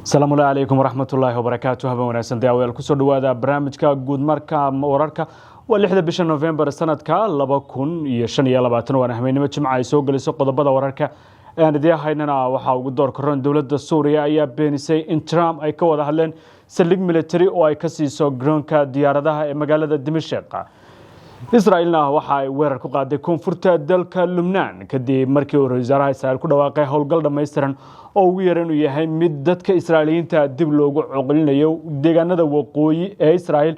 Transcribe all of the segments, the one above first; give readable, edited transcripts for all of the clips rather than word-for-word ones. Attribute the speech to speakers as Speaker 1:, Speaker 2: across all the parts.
Speaker 1: السلام عليكم ورحمة الله وبركاته. هبا وناسن داويل كسر دوادا برنامجka guud marka wararka waa 6 bisha November sanadka 2025 waana habeenimo Jimco ay soo galiso qodobada wararka aan idiyahaynana waxa ugu door karoon dawladda Suuriya ayaa beenisay in Trump ay ka wada hadleen saldhig military oo ay ka siiso garoonka diyaaradaha ee magaalada Dimashq. Israa'iilna waxa ay weerar ku qaaday koonfurta dalka Lebanon kadib markii uu ra'iisul Israa'iil ku dhawaaqay howlgal dhameystiran oo ugu yaraan uu yahay mid dadka Israa'iiliyiinta dib loogu coqlinayo deegaanada waqooyi ee Israa'iil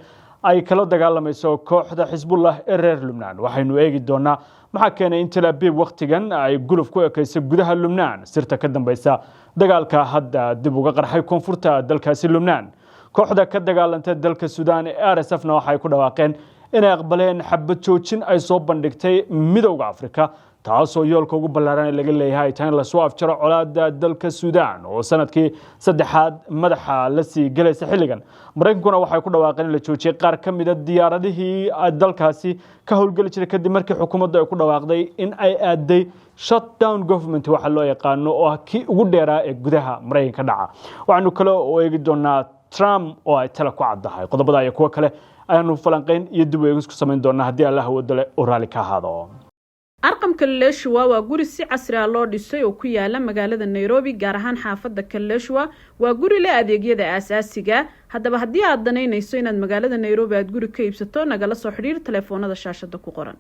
Speaker 1: ay kala dagaalamayso kooxda Hezbollah ee reer Lebanon. Waxaynu eegi doonaa maxaa keenay in Tel Aviv waqtigan ay guluf ku ekayso gudaha Lebanon sirta ka dambaysa dagaalka hadda dib uga qarxay koonfurta dalkaasi Lebanon. Kooxda ka dagaalanta dalka Suudaan ee RSF-na waxay ku dhawaaqeen inay aqbaleen xabad joojin ay soo bandhigtay midowga Afrika taasoo yoolka ugu ballaaran laga leeyahay tan la soo afjaro colaadda dalka Suudaan oo sanadkii saddexaad madaxa la sii galaysa xilligan. Mareykankuna waxay ku dhawaaqeen in la joojiyay qaar ka mid ah diyaaradihii dalkaasi ka howlgali jiray kadib markii xukuumaddu ay ku dhawaaqday in ay aaday shutdown government waxa loo yaqaan oo ah kii ugu dheeraa ee gudaha Mareykanka dhaca. Waxaanu kale oo eegi doonaa Trump oo ay tala ku caddahay qodobada iyo kuwa kale aynu falanqeyn iyo dib u eegis ku sameyn doonaa haddii Allah wadale oo raali ka ahaado.
Speaker 2: arqamka Kaleshwa waa guri si casri ah loo dhisay oo ku yaala magaalada Nairobi gaar ahaan xaafadda Kaleshwa waa guri leh adeegyada aasaasiga. Haddaba haddii aad danaynayso inaad magaalada Nairobi aad guri ka iibsato nagala soo xiriir telefoonada shaashada ku qoran.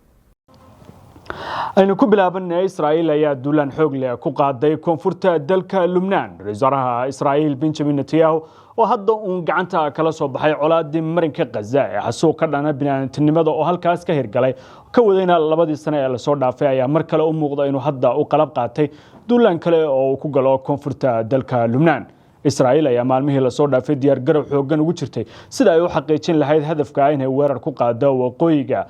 Speaker 1: aynu ku bilaabanay Israa'iil ayaa duulaan xoog leh ku qaaday koonfurta dalka Lebanon. Ra'iisul Israa'iil Benjamin Netanyahu oo hadda uu gacanta kala soo baxay colaadii marinka Gaza ee xasuuq ka dhana bini'aadantinimada oo halkaas ka hirgalay ka wadayna labadii sano ee la soo dhaafay ayaa mar kale u muuqda inuu hadda u qalab qaatay duulaan kale oo uu ku galo koonfurta dalka Lebanon. Israa'iil ayaa maalmihii la soo dhaafay diyaar garow xoogan ugu jirtay sida ay u xaqiijin lahayd hadafka inay weerar ku qaado waqooyiga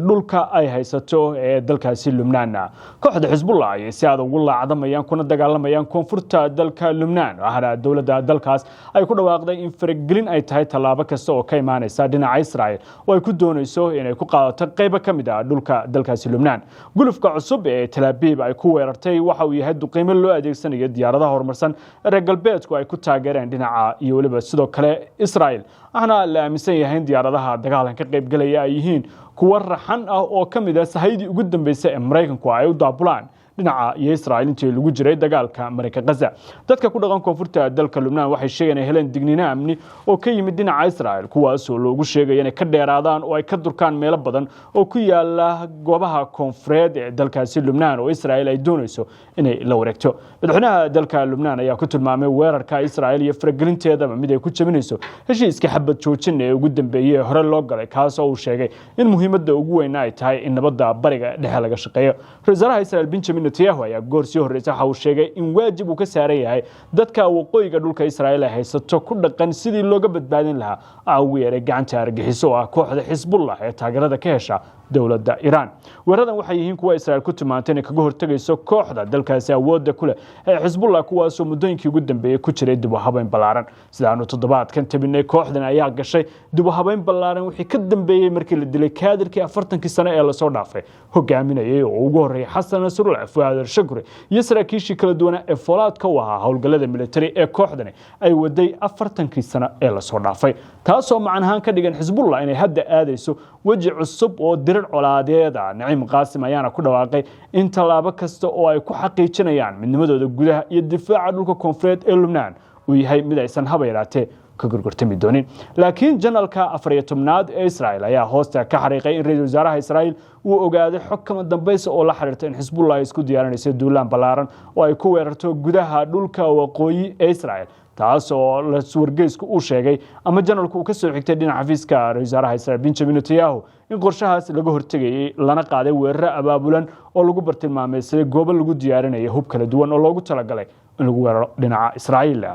Speaker 1: dhulka ay haysato ee dalkaasi Lebanon. Kooxda Hezbollah ay si aad ugu laacdamayaan kuna dagaalamayaan koonfurta dalka Lebanon waxaana dawladda dalkaas ay ku dhawaaqday in faragelin ay tahay tallaabo kasta oo ka imaanaysa dhinaca Israa'iil oo ay ku doonayso inay ku qaadato qayb ka mid ah dhulka dalkaasi Lebanon. Gulufka cusub ee Tel Aviv ay ku weerartay waxa uu yahay duqeymo loo adeegsanayo diyaaradaha horumarsan reer galbeedku ay ku taageereen dhinaca iyo waliba sidoo kale Israa'iil ahna la aaminsan yahay in diyaaradaha dagaalanka ka qayb galaya ay yihiin kuwa raxan ah oo ka mid ah sahaydii ugu dambeysay ee Mareykanku ay u daabulaan dhinaca iyo Israa'iil intii lagu jiray dagaalka marinka Gaza. Dadka ku dhaqan koonfurta dalka Lebanon waxay sheegeen in heleen digniino amni oo ka yimid dhinaca Israa'iil kuwaas oo loogu sheegay inay ka dheeraadaan oo ay ka durkaan meelo badan oo ku yaala goobaha koonfureed ee dalkaasi Lebanon oo Israa'iil ay doonayso inay la wareegto. Madaxweynaha dalka Lebanon ayaa ku tilmaamay weerarka Israa'iil iyo faragelinteeda mid ay ku jabinayso heshiiska xabad joojin ee ugu dambeeyay hore loo galay kaas oo uu sheegay in muhiimadda ugu weyn ay tahay in nabadda bariga dhexe laga shaqeeyo. Ra'iisul Israa'iil Benjamin Netanyahu ayaa goorsi horreysay waxa uu sheegay in waajib uu ka saaran yahay dadka waqooyiga dhulka Israa'iil ay haysato ku dhaqan sidii looga badbaadin lahaa ugu yeeray gacanta argagixiso oo ah kooxda Hezbollah ee taageerada ka hesha dawladda Iran. Weeraradan waxay yihiin kuwa Israa'iil ku tilmaantay inay kaga hortagayso kooxda dalkaasi awoodda ku leh ee Hezbollah kuwaas oo muddooyinkii ugu dambeeyay ku jiray dib u habeyn ballaaran. Sidaanu toddobaadkan tabinay kooxdan ayaa gashay dib u habeyn ballaaran wixii ka dambeeyay markii la dilay kaadirkii 40 sano ee la soo dhaafay hogaaminayay oo ugu horeeyay Xasan Nasrullah Fuad al-Shukri iyo saraakiishii kala duwan ee folaadka u ahaa howlgallada military ee kooxdan ay waday 40 sano ee la soo dhaafay taasoo macnahan ka dhigan Hezbollah inay hadda aadayso waji cusub oo dirir colaadeeda. Naciim Qaasim ayaana ku dhawaaqay in tallaabo kasta oo ay ku xaqiijinayaan midnimadooda gudaha iyo difaaca dhulka koonfureed ee Lebanon uu yahay mid aysan haba yaraatee ka gurgurtami doonin. Laakiin janaalka 14aad ee Israa'iil ayaa hoosta ka xariiqay in ra'iisul wasaaraha Israa'iil uu ogaaday xog kama dambaysa oo la xiriirta in Hezbollah isku diyaarinayso duulaan ballaaran oo ay ku weerarto gudaha dhulka waqooyi ee Israa'iil taas oo la wargeysku uu sheegay ama janaalku uu ka soo xigtay dhinaca xafiiska ra'iisul wasaaraha Israa'iil Benjamin Netanyahu in qorshahaas laga hortagayay lana qaaday weerar abaabulan oo lagu bartilmaameysay goobo lagu diyaarinayo hub kala duwan oo loogu talagalay in lagu weeraro dhinaca Israa'iil.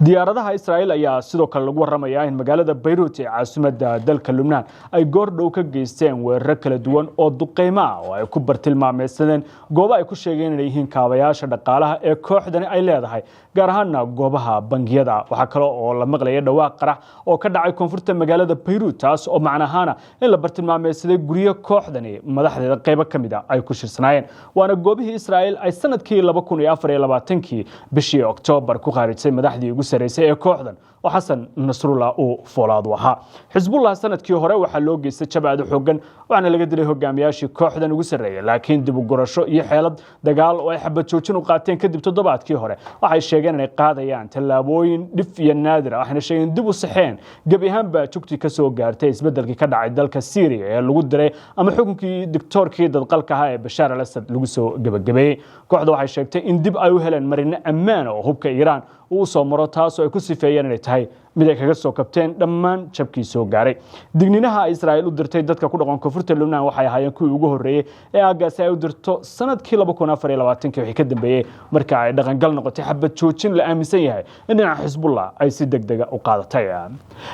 Speaker 1: diyaaradaha Israa'iil ayaa sidoo kale lagu waramayaa in magaalada Beirut ee caasimadda dalka Lubnaan ay goordhow ka geysteen weerar kala duwan oo duqeymo ah oo ay ku bartilmaameedsadeen goobo ay ku sheegeen inay yihiin kaabayaasha dhaqaalaha ee kooxdani ay leedahay gaar ahaan goobaha bangiyada waxa kale oo la maqlay dhawaaq qarax oo ka dhacay koonfurta magaalada Beirut taas oo macnaheedu in la bartilmaameedsaday guriyo kooxdani madaxdeeda qaybo kamid ah ay ku shirsanaayeen waana goobihii Israa'iil ay sanadkii 2024 bishii Oktoobar ku qaarijay madaxdii ugu sareysay ee kooxdan oo Xasan Nasrullah uu foolaad waxa Xisbullah sanadkii hore waxa loo geystay jabhad xoogan waxaana laga dilay hogaamiyaashii kooxdan ugu sareeyay laakiin dib u gurasho iyo xeelad dagaal oo ay xabad joojin u qaateen kadib toddobaadkii hore waxay sheegeen inay qaadayaan tallaabooyin dhif iyo naadir ah waxayna sheegeen dib u saxeen gabi ahaanba jugti ka soo gaartay isbedelkii ka dhacay dalka Syria ee lagu diray ama xukunkii diktatorkii dadqalka ah ee Bashar al-Assad lagu soo gabagabeeyay kooxdu waxay sheegtay in dib ay u heleen marin ammaan oo hubka Iran uu soo maro taas oo ay ku sifeeyeen inay tahay mid ay kaga soo kabteen dhammaan jabkii soo gaaray digninaha Israa'iil u dirtay dadka ku dhaqan koonfurta Lubnaan waxay ahaayeen kuwii ugu horeeyay ee aagaas ay u dirto sanadkii 2024 wixii ka dambeeyay marka ay dhaqan gal noqotay xabad joojin la aaminsan yahay in dhinaca Xisbullah ay si degdeg ah u qaadatay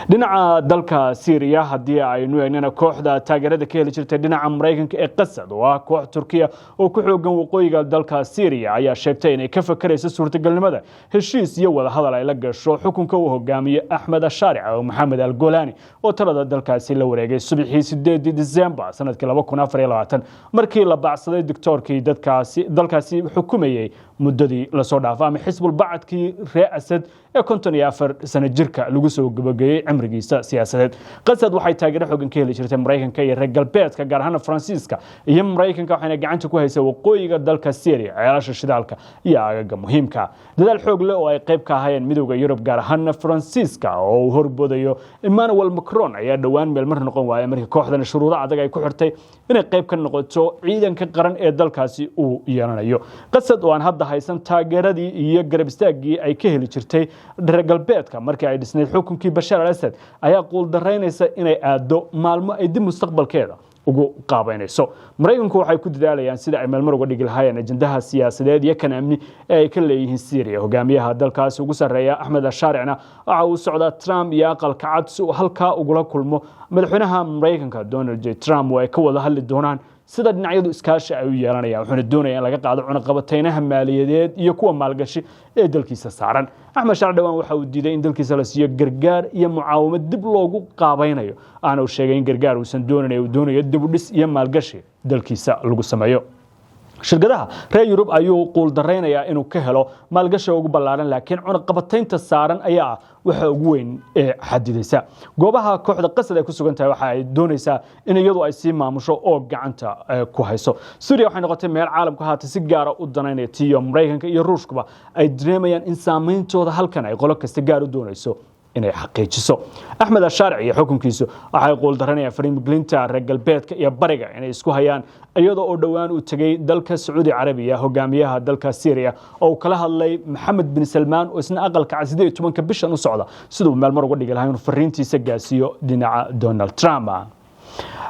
Speaker 1: dhinaca dalka Syria hadii ay nuugnana kooxda taageerada ka heli jirtay dhinaca Mareykanka ee Qasad oo ah koox Turkiya oo ku xoogan waqooyiga dalka Syria ayaa sheegtay inay ka fakarayso suurtagalnimada heshiis iyo wada hadal ay la gasho xukunka uu hogaamiyo أحمد الشارع ومحمد الجولاني وترى dalkaasi la wareegay subaxii 8 December sanadkii 2024 markii la bacsaday diktatorkii dalkaasi xukumayay muddadii la soo dhaafay ama xisbul bacadkii Asad ee 54 sano jirka lagu soo gabagayay cimrigiisa siyaasadeed Qasad waxay taageero xooggan ka heli jirtay Mareykanka iyo reer galbeedka gaar ahaan Faransiiska iyo Mareykanka waxayna gacanta ku haysay waqooyiga dalka Syria ceelasha shidaalka iyo agaga muhiimka dadaal xoog leh oo ay qayb ka ahaayeen midowga Yurub gaar ahaan Faransiiska oo horbodayo Emmanuel Macron ayaa dhawaan meel mar noqon waayay markii kooxdan shuruudo adag ay ku xirtay inay qayb ka noqoto ciidanka qaran ee dalkaasi uu yeelanayo Qasad oo aan hadda haysan taageeradii iyo garab istaagii ay ka heli jirtay reer galbeedka markii ay dhisnayd xukunkii Bashar al-Assad ayaa qool dareynaysa inay aado maalmo ay dib mustaqbalkeeda ugu qaabeynayso Mareykanku waxay ku dadaalayaan sida ay meel mar uga dhigi lahaayeen ajandaha siyaasadeed iyo kan amni ee ay ka leeyihiin Syria hogaamiyaha dalkaasi ugu sareeya Ahmed al-Sharicna waxa uu socdaa Trump iyo aqalka cad si uu halka ugula kulmo madaxweynaha Mareykanka Donald J Trump oo ay ka wada hadli doonaan sida dhinacyadu iskaashi ay u yeelanayaan wuxuuna doonayaa in laga qaado cunaqabateynaha maaliyadeed iyo kuwa maalgashi ee dalkiisa saaran Ahmed Shardawaan waxa uu diiday in dalkiisa la siiyo gargaar iyo mucaawimad dib loogu qaabeynayo aanu sheegay in gargaar uusan doonayo dib u dhis iyo maalgashi dalkiisa lagu sameeyo shirkadaha reer Yurub ayuu qool dareynayaa inuu ka helo maalgashi ugu ballaaran laakiin cunaqabateynta saaran ayaa waxa ugu weyn ee xadidaysa goobaha kooxda Qasad ay ku sugan tahay waxa ay doonaysaa in iyadu ay si maamusho oo gacanta ku hayso Syria waxay noqotay meel caalamku haata si gaar ah u danaynaya tiyo Mareykanka iyo Ruushkuba ay dareemayaan in saameyntooda halkan ay qolo kasta gaar u doonayso inay xaqiijiso Ahmed al-Sharci iyo xukunkiisu waxay qool daranayaan fariimgelinta reer galbeedka iyo bariga inay isku hayaan iyadoo oo dhawaan u tagay dalka Saudi Arabia hogaamiyaha dalka Syria oo kala hadlay Mohammed bin Salman oo isna aqalka 18 bishan u socda sidoo meel mar uga dhigi lahayn fariintiisa gaasiyo dhinaca Donald Trump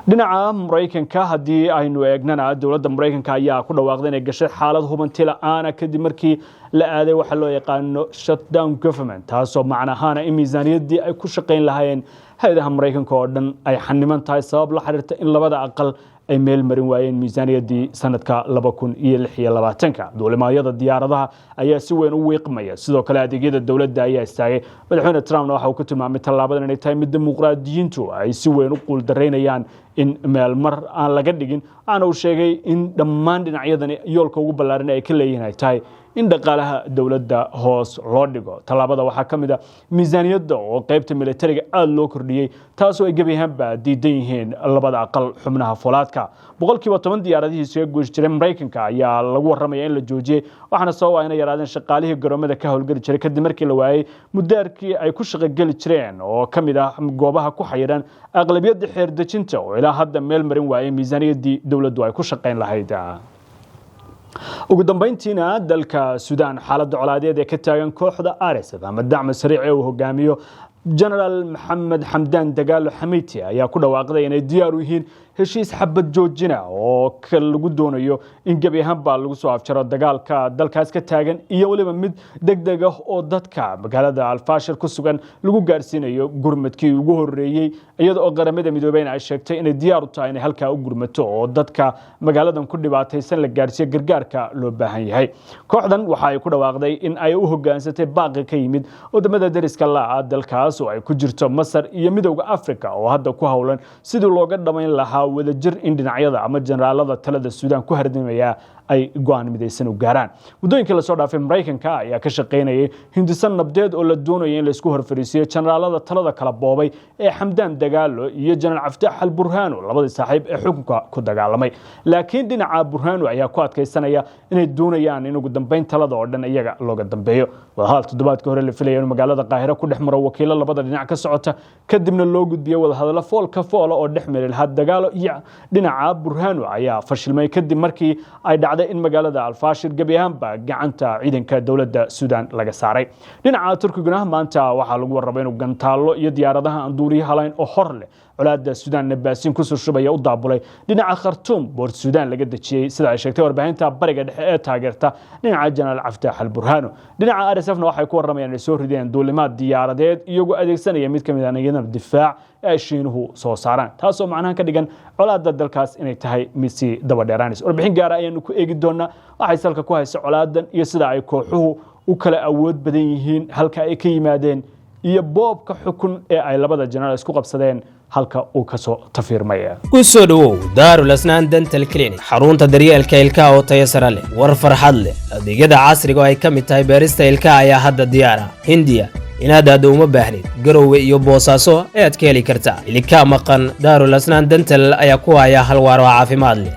Speaker 1: dhinaca Mareykanka hadii aynu eegnana dawladda Mareykanka ayaa ku dhawaaqday inay gashay xaalad hubanti la'aan kadib markii la aaday waxa loo yaqaan shutdown government taasoo macnaheedu in miisaaniyadii ay ku shaqeyn lahaayeen hay'adaha Mareykanka oo dhan ay xaniman tahay sabab la xiriirta in labada aqal ay meel marin waayeen miisaaniyadii sanadka 2026 duulimadyada diyaaradaha ayaa si weyn u weeqmaya sidoo kale adeegyada dawladda ayaa istaagay madaxweyne Trump waxa uu ku tilmaamay talaabadan inay tahay mid dimuqraadiyiintu ay si weyn u qool dareynayaan in meel mar aan laga dhigin aan uu sheegay in dhammaan dhinacyadani yoolka ugu ballaaran ay ka leeyihiin ay tahay in dhaqaalaha dawladda hoos loo dhigo talaabada waxa kamid ah miisaaniyadda oo qaybta militariga aad loo kordhiyay taasoo ay gabiyaanba diidan yihiin labada aqal xubnaha folaadka 10% diyaaradihii soo goosh jiray Mareykanka ayaa lagu waramaya in la joojiyay waxaana soo waayna yaraadeen shaqaalihii garoomada ka howlgali jiray kadib markii la waayay mudaarkii ay ku shaqo gali jireen oo kamid ah goobaha ku xayiran aqlabiyada xeer dejinta oo ilaa hadda meel marin waayay miisaaniyadii dawladdu ay ku shaqeyn lahayd ugu dambeyntiina dalka Suudaan xaaladda colaadeed ee ka taagan kooxda RSF ama dacmo sariic ee uu hogaamiyo General Mohammed Hamdan Dagalo Hamiti ayaa ku dhawaaqday inay diyaar u yihiin heshiis xabad joojina oo lagu doonayo in gebi ahaanba lagu soo afjaro dagaalka dalkaas ka taagan iyo waliba mid degdeg ah oo dadka magaalada Al-Fashir ku sugan lagu gaarsiinayo gurmadkii ugu horeeyay iyadoo oo qaramada midoobay ay sheegtay in diyaar u tahay in halka u gurmato oo dadka magaaladan ku dhibaataysan la gaarsiyo gargaarka loo baahan yahay kooxdan waxa ay ku dhawaaqday in ay u hogaansatay baaqi ka yimid wadamada dariska la ah dalkaas oo ay ku jirto Masar iyo Midowga Afrika oo hadda ku hawlan sidii looga dhamayn lahaa wadajir in dhinacyada ama generaalada talada Suudaan ku hardimaya ay go'aan midaysan u gaaraan wadooyinka la soo dhaafay Mareykanka ayaa ka shaqeynayay hindisan nabdeed oo la doonayo in la isku horfariisiyo generaalada talada kala boobay ee Xamdaan Dagaalo iyo General Cabditax Al-Burhaan labadii saaxiib ee xukunka ku dagaalamay laakiin dhinaca Burhaan ayaa ku adkaysanaya inay doonayaan in ugu dambeyn talada oo dhan iyaga looga dambeeyo wadahadal toddobaadka hore la filayo in magaalada Qaahira ku dhex maro wakiilo labada dhinac ka socota kadibna loo gudbiyo wadahadal foolka fool oo dhex maray Dagaalo iyo dhinaca Burhaan ayaa fashilmay kadib markii ay in magaalada Al-Fashir gabi ahaanba gacanta ciidanka dawladda Suudaan laga saaray dhinaca Turkiga maanta waxa lagu warrabay inuu gantaalo iyo diyaaradaha aan duuriyaha lahayn oo hor leh colaadda Suudaan nabaasin ku soo shubaya u daabulay dhinaca Khartoum boor Suudaan laga dajiyay sida ay sheegtay warbaahinta bariga dhexe ee taageerta dhinaca General Cabditax Al-Burhaan dhinaca RSF waxay ku warramayaan in soo rideen duulimaad diyaaradeed iyagoo adeegsanaya mid kamid ah nidaamyada difaac ee Shiinuhu soo saaraan taasoo macnaha ka dhigan colaadda dalkaas inay tahay mid si daba dheeraanaysa warbixin gaar ah ayaan ku eegi doonaa waxay salka ku hayso colaadan iyo sida ay kooxuhu u kala awood badan yihiin halka ay ka yimaadeen iyo boobka xukun ee ay labada generaal isku qabsadeen halka uu ka soo tafiirmay
Speaker 3: ku soo dhawow Daarul Asnaan Dental Clinic xarunta daryeelka ilkaha oo tayo sare leh war farxad leh adeegyada casriga oo ay ka mid tahay beerista ilkaha ayaa hadda diyaar ah Hindiya inaad aad uma baahnid Garowe iyo Boosaaso aad ka heli kartaa ilkaha maqan Daarul Asnaan Dental ayaa ku haya hal waar oo caafimaad leh